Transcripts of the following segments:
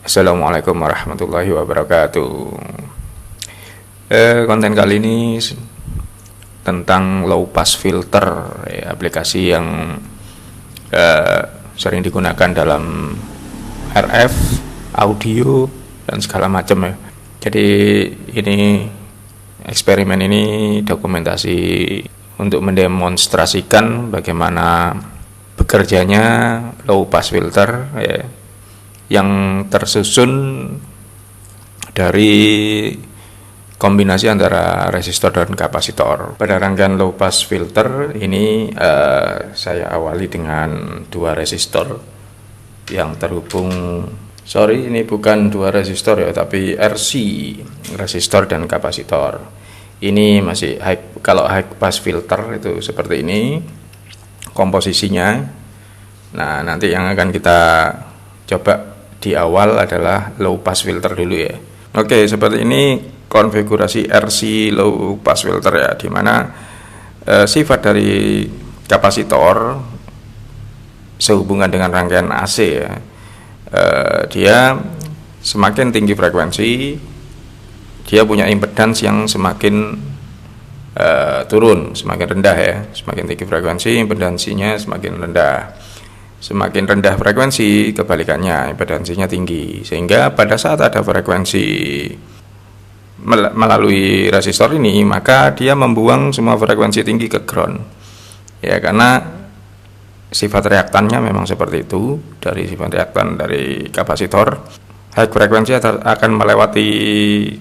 Assalamualaikum warahmatullahi wabarakatuh. Konten kali ini tentang low pass filter, aplikasi yang sering digunakan dalam RF, audio, dan segala macam ya. Jadi ini eksperimen ini dokumentasi untuk mendemonstrasikan bagaimana bekerjanya low pass filter ya, yang tersusun dari kombinasi antara resistor dan kapasitor. Pada rangkaian low pass filter ini saya awali dengan dua resistor yang terhubung. Ini bukan dua resistor ya, tapi RC, resistor dan kapasitor. Ini masih kalau high pass filter itu seperti ini komposisinya. Nah, nanti yang akan kita coba di awal adalah low pass filter dulu ya. Oke, seperti ini konfigurasi RC low pass filter ya, di mana sifat dari kapasitor sehubungan dengan rangkaian AC ya. Dia semakin tinggi frekuensi, dia punya impedans yang semakin turun, semakin rendah ya. Semakin tinggi frekuensi, impedansinya semakin rendah. Semakin rendah frekuensi, kebalikannya, impedansinya tinggi. Sehingga pada saat ada frekuensi melalui resistor ini, maka dia membuang semua frekuensi tinggi ke ground. Ya, karena sifat reaktannya memang seperti itu, dari sifat reaktan dari kapasitor. High frekuensi akan melewati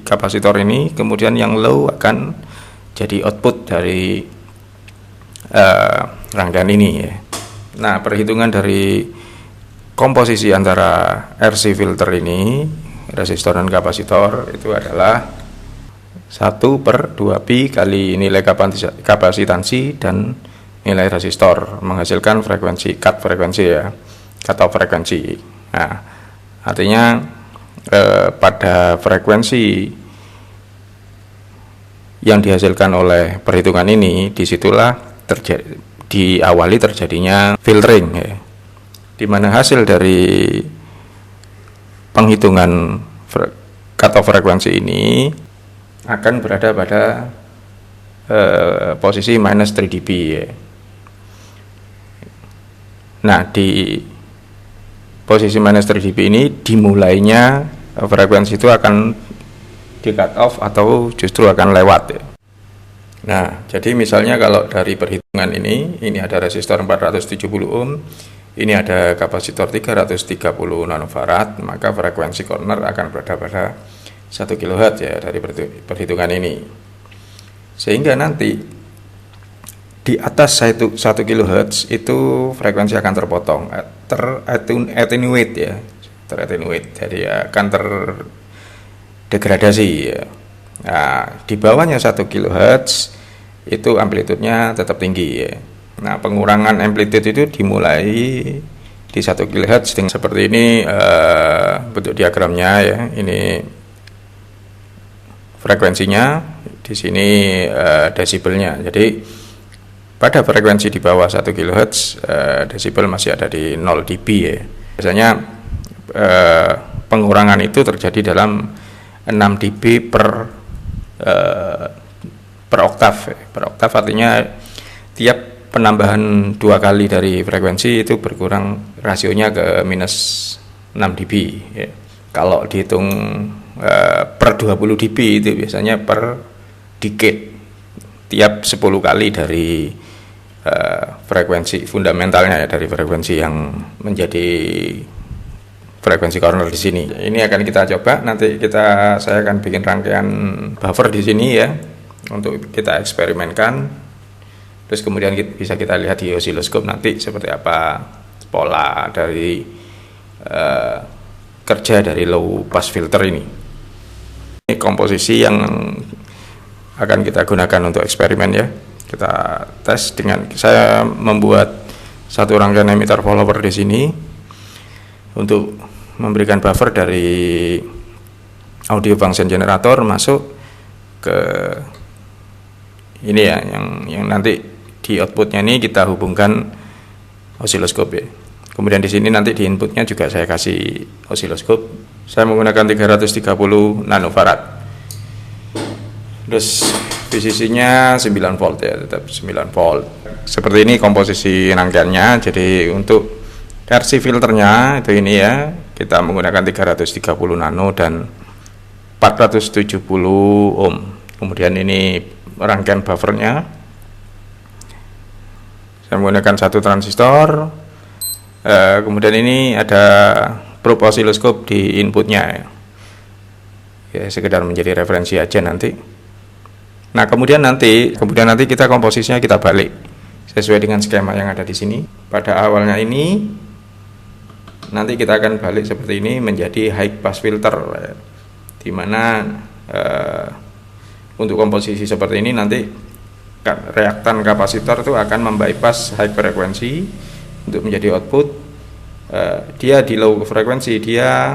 kapasitor ini, kemudian yang low akan jadi output dari rangkaian ini ya. Nah, perhitungan dari komposisi antara RC filter ini, resistor dan kapasitor, itu adalah 1/2pi kali nilai kapasitansi dan nilai resistor, menghasilkan cut frekuensi ya, cut off frekuensi. Nah, artinya pada frekuensi yang dihasilkan oleh perhitungan ini, disitulah diawali terjadinya filtering ya, di mana hasil dari penghitungan cut off frekuensi ini akan berada pada posisi minus 3 dB ya. Nah, di posisi minus 3 dB ini dimulainya frekuensi itu akan di cut off atau justru akan lewat ya. Nah, jadi misalnya kalau dari perhitungan ini ada resistor 470 ohm, ini ada kapasitor 330 nanofarad, maka frekuensi corner akan berada pada 1 kHz ya dari perhitungan ini. Sehingga nanti di atas 1 kHz itu frekuensi akan terpotong, terattenuate ya, jadi akan terdegradasi ya. Nah, di bawahnya 1 kHz itu amplitudenya tetap tinggi ya. Nah, pengurangan amplitude itu dimulai di 1 kHz seperti ini bentuk diagramnya ya. Ini frekuensinya, di sini desibelnya. Jadi pada frekuensi di bawah 1 kHz desibel masih ada di 0 dB ya. Biasanya pengurangan itu terjadi dalam 6 dB per oktav. Per oktav artinya tiap penambahan 2 kali dari frekuensi itu berkurang rasionya ke minus 6 dB ya. Kalau dihitung per 20 dB itu biasanya per decade, tiap 10 kali dari frekuensi fundamentalnya ya, dari frekuensi yang menjadi frekuensi corner di sini. Ini akan kita coba, nanti saya akan bikin rangkaian buffer di sini ya untuk kita eksperimenkan. Terus kemudian bisa kita lihat di osiloskop nanti seperti apa pola dari kerja dari low pass filter ini. Ini komposisi yang akan kita gunakan untuk eksperimen ya. Kita tes dengan saya membuat satu rangkaian emitter follower di sini untuk memberikan buffer dari audio function generator masuk ke ini ya, yang nanti di outputnya ini kita hubungkan osiloskop ya. Kemudian di sini nanti di inputnya juga saya kasih osiloskop saya menggunakan 330 nanofarad. Terus VCC-nya 9 volt ya, tetap 9 volt. Seperti ini komposisi rangkaiannya. Jadi untuk RC filternya itu ini ya, kita menggunakan 330 nano dan 470 ohm. Kemudian ini rangkaian buffernya. Saya menggunakan satu transistor. Kemudian ini ada probe oscilloscope di inputnya ya, sekedar menjadi referensi aja nanti. Nah kemudian nanti kita komposisinya kita balik sesuai dengan skema yang ada di sini. Pada awalnya ini nanti kita akan balik seperti ini menjadi high pass filter ya, dimana untuk komposisi seperti ini nanti reaktan kapasitor itu akan membypass high frekuensi untuk menjadi output. Dia di low frekuensi dia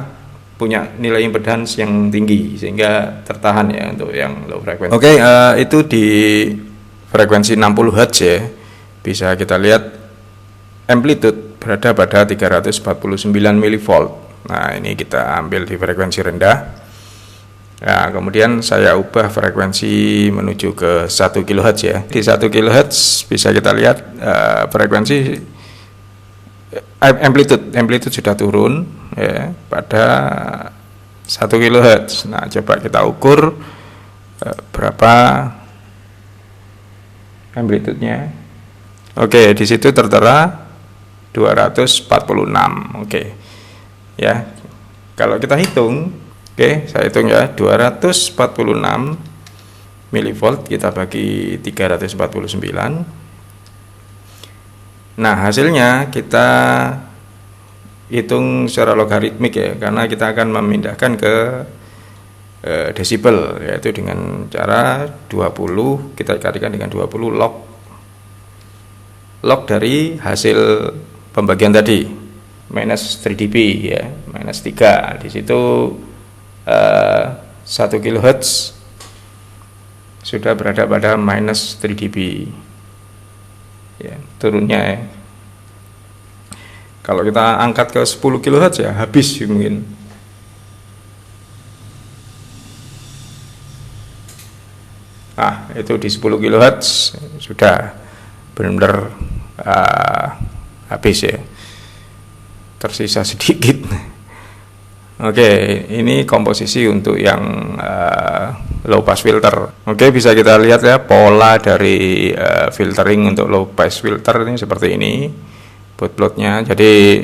punya nilai impedance yang tinggi sehingga tertahan ya untuk yang low frekuensi. Oke, itu di frekuensi 60 Hz ya. Bisa kita lihat amplitude berada pada 349 mV. Nah, ini kita ambil di frekuensi rendah. Nah, kemudian saya ubah frekuensi menuju ke 1 kHz ya. Di 1 kHz bisa kita lihat frekuensi amplitude sudah turun ya pada 1 kHz. Nah, coba kita ukur berapa amplitude-nya. Oke, di situ tertera 246. Oke. Ya. Kalau kita hitung, oke, saya hitung ya, 246 mV kita bagi 349. Nah, hasilnya kita hitung secara logaritmik ya, karena kita akan memindahkan ke desibel, yaitu dengan cara 20 kita kalikan dengan 20 log dari hasil pembagian tadi minus 3 dB ya, minus 3. Di situ 1 kHz sudah berada pada minus 3 dB ya, turunnya ya. Kalau kita angkat ke 10 kHz ya habis mungkin. Nah, itu di 10 kHz sudah benar-benar habis ya. Tersisa sedikit. Oke, ini komposisi untuk yang low pass filter. Oke, bisa kita lihat ya pola dari filtering untuk low pass filter ini seperti ini. Plotnya. Jadi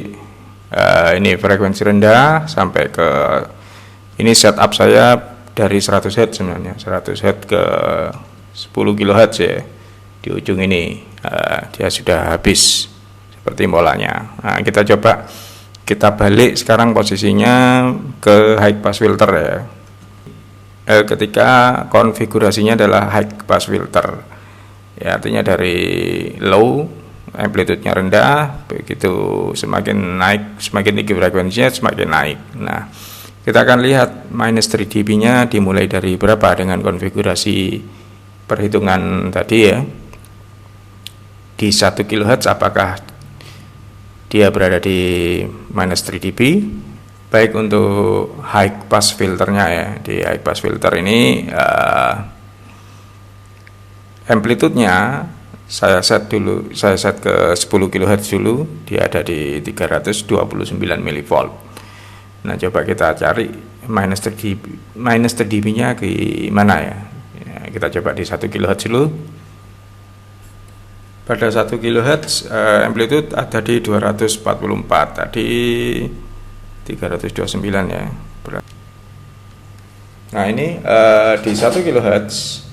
ini frekuensi rendah sampai ke ini setup saya dari 100 Hz sebenarnya, 100 Hz ke 10 kHz ya. Di ujung ini dia sudah habis seperti polanya. Nah, kita coba kita balik sekarang posisinya ke high pass filter ya. Ketika konfigurasinya adalah high pass filter ya, artinya dari low amplitude-nya rendah, begitu semakin naik, semakin tinggi frekuensinya semakin naik. Nah, kita akan lihat minus 3 dB-nya dimulai dari berapa dengan konfigurasi perhitungan tadi ya. Di 1 kHz apakah dia berada di minus 3 dB? Baik untuk high pass filternya ya. Di high pass filter ini amplitude-nya saya set ke 10 kHz dulu, dia ada di 329 mV. Nah, coba kita cari minus 3 dB-nya gimana ya. Kita coba di 1 kHz dulu. Pada 1 kHz amplitude ada di 244, tadi 329 ya. Nah, ini di 1 kHz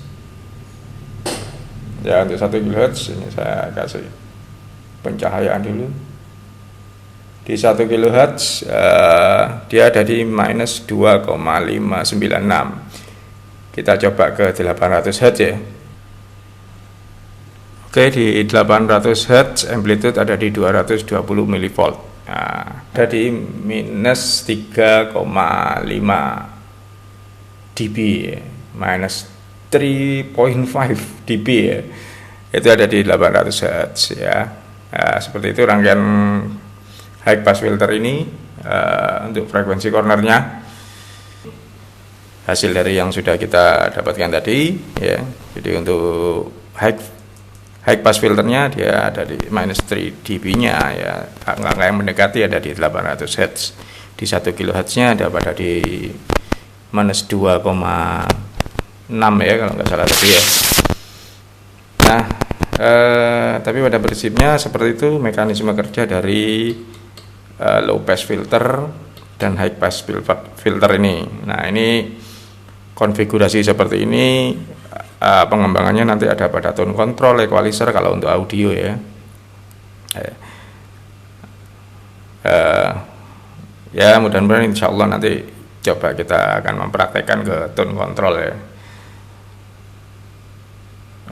ya, untuk 1 kHz ini saya kasih pencahayaan dulu. Di 1 kHz dia ada di minus 2,596. Kita coba ke 800 Hz ya. Oke, di 800 Hz amplitude ada di 220 mV. Nah, ada di minus 3,5 dB ya. Minus 3.5 dB ya. Itu ada di 800 Hz ya. Seperti itu rangkaian high pass filter ini untuk frekuensi cornernya. hasil dari yang sudah kita dapatkan tadi ya. Jadi untuk high pass filternya dia ada di -3 dB-nya ya, angka yang mendekati ada di 800 Hz. Di 1 kHz nya ada pada di -2,6 ya kalau nggak salah tadi ya. Nah, tapi pada prinsipnya seperti itu mekanisme kerja dari low pass filter dan high pass filter ini. Nah, ini konfigurasi seperti ini pengembangannya nanti ada pada tone control, equalizer kalau untuk audio ya. Ya mudah-mudahan insya Allah nanti coba kita akan mempraktekkan ke tone control ya.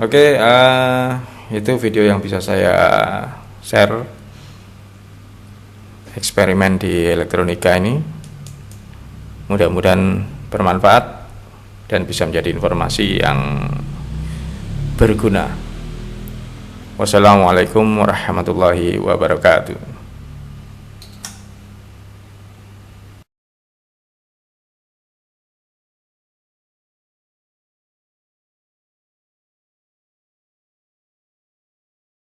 Oke, itu video yang bisa saya share eksperimen di elektronika ini. Mudah-mudahan bermanfaat dan bisa menjadi informasi yang berguna. Wassalamualaikum warahmatullahi wabarakatuh.